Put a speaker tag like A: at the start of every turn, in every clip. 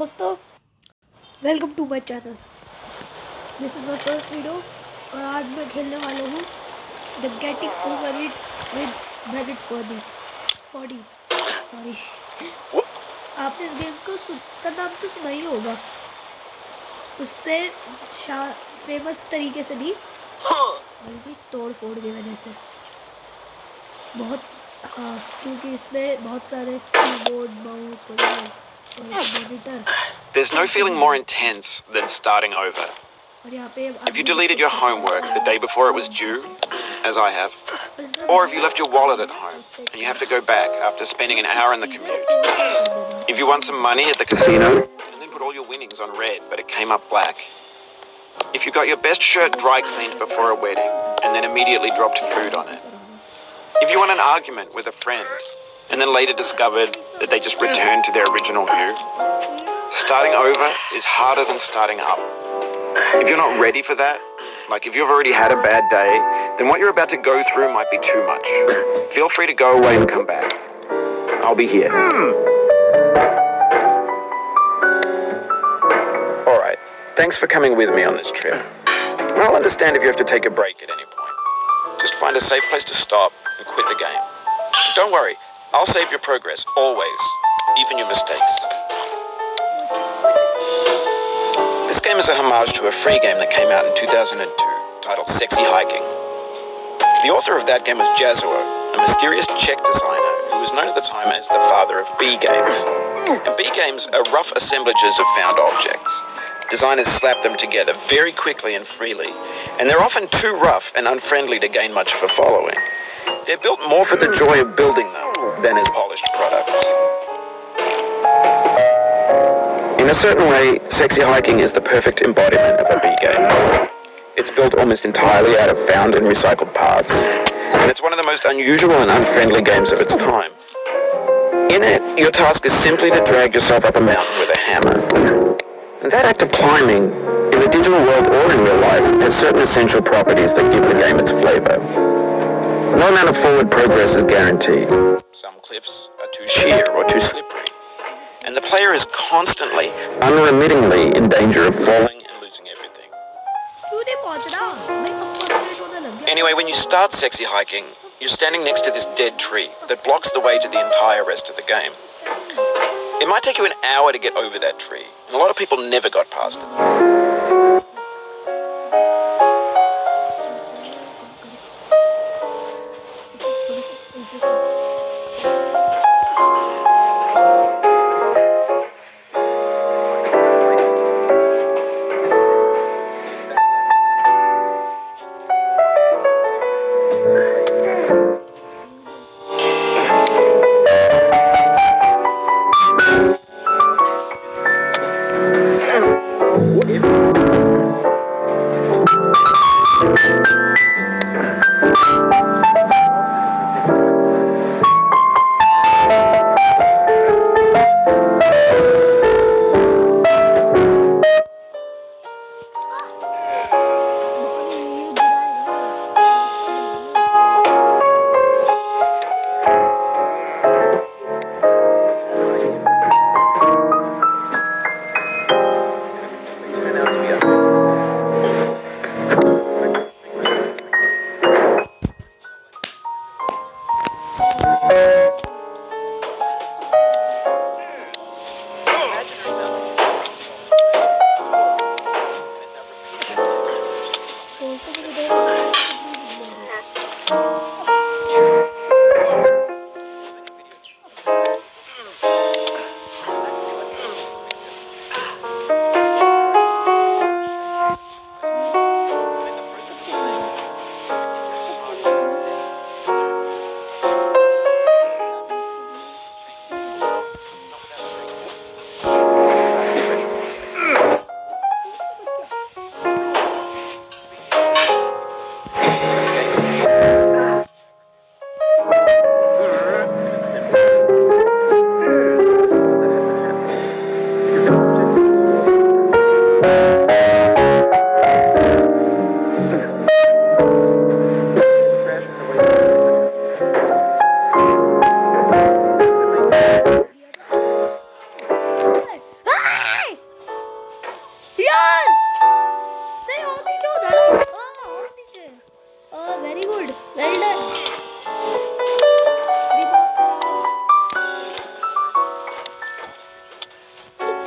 A: दोस्तों welcome to my channel. This is my first video और आज मैं खेलने वाला हूँ the getting over it with bracket 40 sorry. आपने इस गेम का नाम तो सुना ही होगा, उससे फेमस तरीके से नहीं बल्कि तोड़ फोड़ की वजह से बहुत। हाँ, क्योंकि इसमें बहुत सारे कीबोर्ड माउस वगैरह और monitor.
B: There's no feeling more intense than starting over. If you deleted your homework the day before it was due, as I have, or if you left your wallet at home and you have to go back after spending an hour in the commute, if you won some money at the casino and then put all your winnings on red but it came up black, if you got your best shirt dry cleaned before a wedding and then immediately dropped food on it, if you won an argument with a friend and then later discovered that they just returned to their original view, starting over is harder than starting up. If you're not ready for that, like if you've already had a bad day, then what you're about to go through might be too much. Feel free to go away and come back. I'll be here. Alright, thanks for coming with me on this trip. I'll understand if you have to take a break at any point. Just find a safe place to stop and quit the game. Don't worry, I'll save your progress, always, even your mistakes. This game is a homage to a free game that came out in 2002, titled Sexy Hiking. The author of that game was Jazuo, a mysterious Czech designer who was known at the time as the father of B games. And B games are rough assemblages of found objects. Designers slap them together very quickly and freely, and they're often too rough and unfriendly to gain much of a following. They're built more for the joy of building them than as polished products. In a certain way, Sexy Hiking is the perfect embodiment of a B game. It's built almost entirely out of found and recycled parts, and it's one of the most unusual and unfriendly games of its time. In it, your task is simply to drag yourself up a mountain with a hammer. And that act of climbing, in the digital world or in real life, has certain essential properties that give the game its flavor. No amount of forward progress is guaranteed. Some cliffs are too sheer or too slippery, and the player is constantly, unremittingly in danger of falling and losing everything. Anyway, when you start Sexy Hiking, you're standing next to this dead tree that blocks the way to the entire rest of the game. It might take you an hour to get over that tree, and a lot of people never got past it.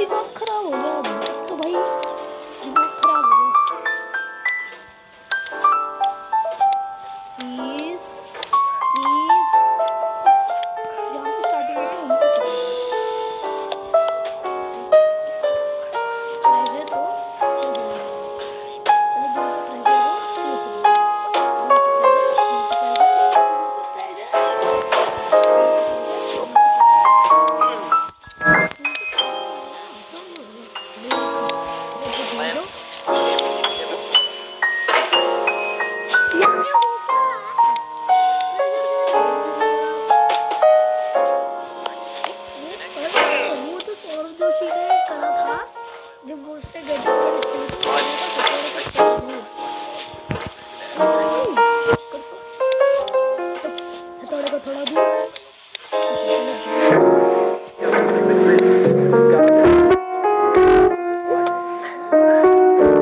A: दिमाग खराब हो गया अब तो भाई, दिमाग खराब हो गया। प्लीज प्लीज, जहाँ से स्टार्टिंग होती है वहीं पे चले जाओ। प्रेशर दो फिर हो जाएगा, पहले दूर से प्रेशर दो फिर हो जाएगा। दूर से प्रेशर, दूर से प्रेशर, दूर से प्रेशर, दूर से प्रेशर, दूर से प्रेशर, दूर से प्रेशर हो गया तो ले ऐसे ऐसे बोल दो। ये क्या हो क्या रहा है? प्रेशर दे रहे हो आप। वो तो सौरभ जोशी ने करा था जब वो उसने गेट ओवर खेली थी, वो बोला था हथौड़े को थोड़ा दूर कर दो, तो हथौड़े को थोड़ा दूर तो फिर गलत बोला।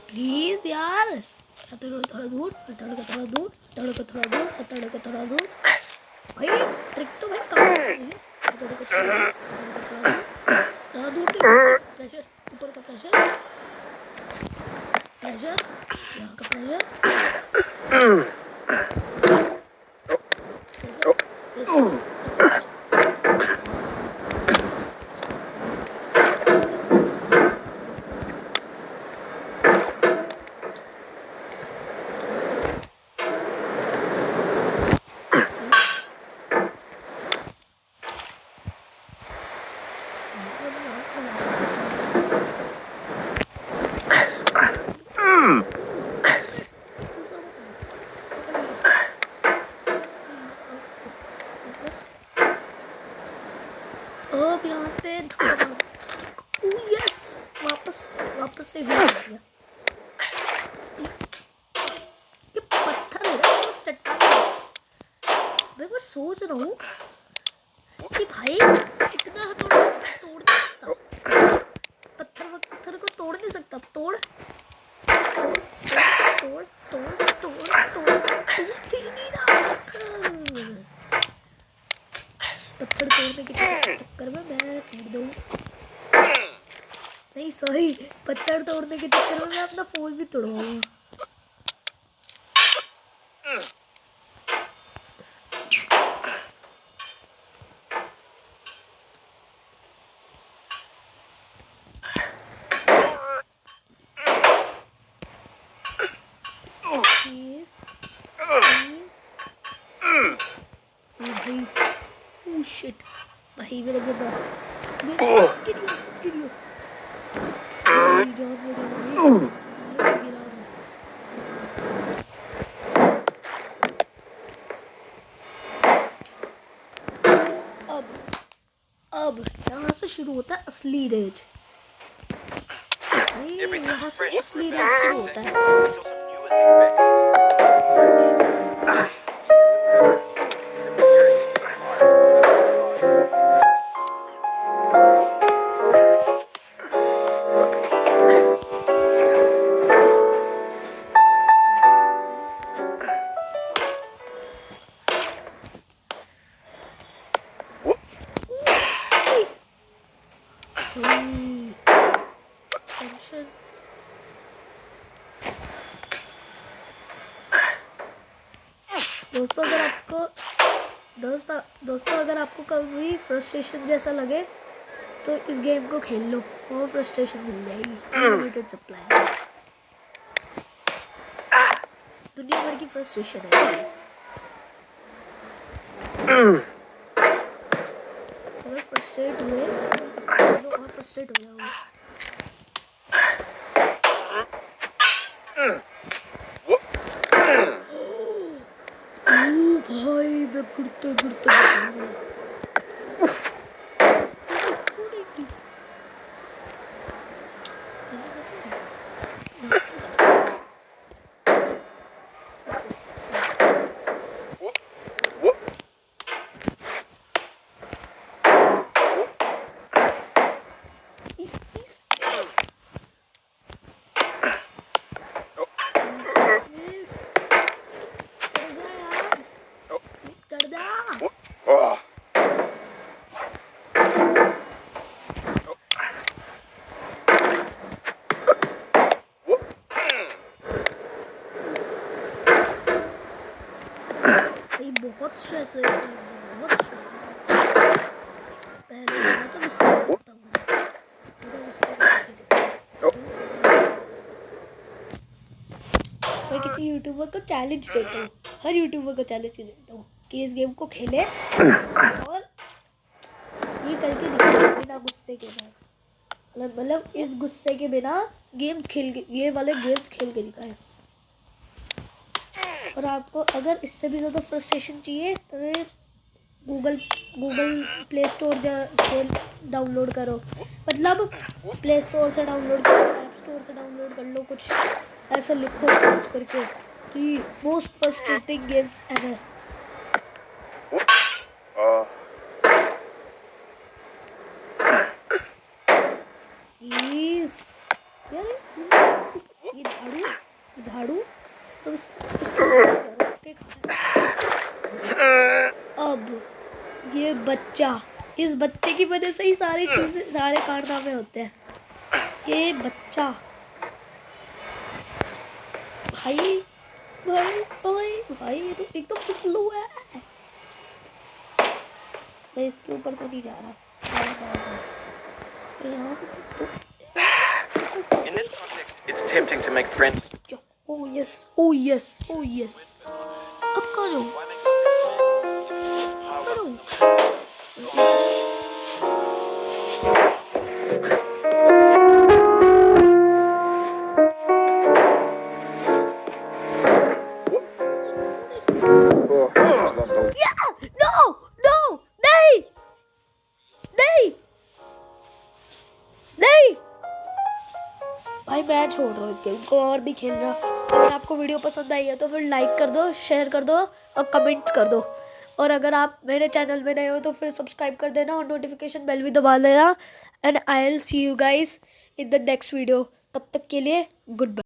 A: प्लीज यार, हथौड़े को थोड़ा दूर, हथौड़े को थोड़ा दूर, हथौड़े को थोड़ा दूर, हथौड़े को थोड़ा दूर। भाई ट्रिक तो भाई काम कर रही है। हथौड़े को थोड़ा दूर, हथौड़े को थोड़ा दूर, ज़्यादा दूर नहीं, प्रेशर ऊपर का प्रेशर, प्रेशर यहाँ का प्रेशर, प्रेशर प्रेशर। अब यहाँ पे धक्का मारो, यस, वापस वापस से भी आ गया। ये पत्थर है ना, चट्टान है। मैं सोच रहा हूँ कि भाई इतना हथौड़ा तोड़ नहीं सकता, पत्थर को तोड़ नहीं सकता। तोड़ तोड़ तोड़ तोड़ तोड़ तोड़, टूट ही नहीं रहा पत्थर तोड़ने के चक्कर में मैं टूट दूँ। नहीं सॉरी, पत्थर तोड़ने के चक्कर में मैं अपना फोन भी तोड़वाऊँ। शिट भाई, मेरा गधा गिरियो जान में गिरा। अब यहाँ से शुरू होता है असली रेज। यहाँ से असली रेज शुरू होता है। दोस्तों अगर आपको कभी फ्रस्ट्रेशन जैसा लगे तो इस गेम को खेल लो और फ्रस्ट्रेशन मिल जाएगी। अनलिमिटेड सप्लाई, दुनिया भर की फ्रस्ट्रेशन है। अगर फ्रस्ट्रेट हुए तो और फ्रस्ट्रेट हो जाओगे। भाई मैं गिरते गिरते बचाऊंगा। भाई बहुत स्ट्रेस है इसमें, बहुत स्ट्रेस है। पहले गाना तो गुस्सा आ जाता हूँ मैं गुस्से करके मैं किसी यूट्यूबर को चैलेंज देता हूँ, हर यूट्यूबर को चैलेंज देता हूँ कि इस गेम को खेले और ये करके दिखाए बिना गुस्से के बाद, मतलब इस गुस्से के बिना गेम्स खेल के, ये वाले गेम्स खेल के दिखाए। और आपको अगर इससे भी ज़्यादा फ्रस्ट्रेशन चाहिए तो गूगल प्ले स्टोर खेल डाउनलोड करो, मतलब प्ले स्टोर से डाउनलोड करो, ऐप स्टोर से डाउनलोड कर लो, कुछ ऐसा लिखो सर्च करके कि मोस्ट फ्रस्ट्रेटिंग गेम्स एवर। यार ये झाड़ू तो अब ये बच्चा, इस बच्चे की वजह से ही सारी चीजें, सारे कारनामे होते हैं। ये बच्चा भाई भाई भाई भाई ये तो एक तो फिसलू है, मैं इसके ऊपर से नहीं जा रहा।
B: In this context, it's tempting to make friends.
A: Oh yes, oh yes, oh yes. अब करो भाई मैं छोड़ रहा हूँ इस गेम को और नहीं खेल रहा। अगर आपको वीडियो पसंद आई है तो फिर लाइक कर दो, शेयर कर दो और कमेंट्स कर दो। और अगर आप मेरे चैनल में नए हो तो फिर सब्सक्राइब कर देना और नोटिफिकेशन बेल भी दबा लेना। And I will see you guys in the next video. तब तक के लिए गुड बाय।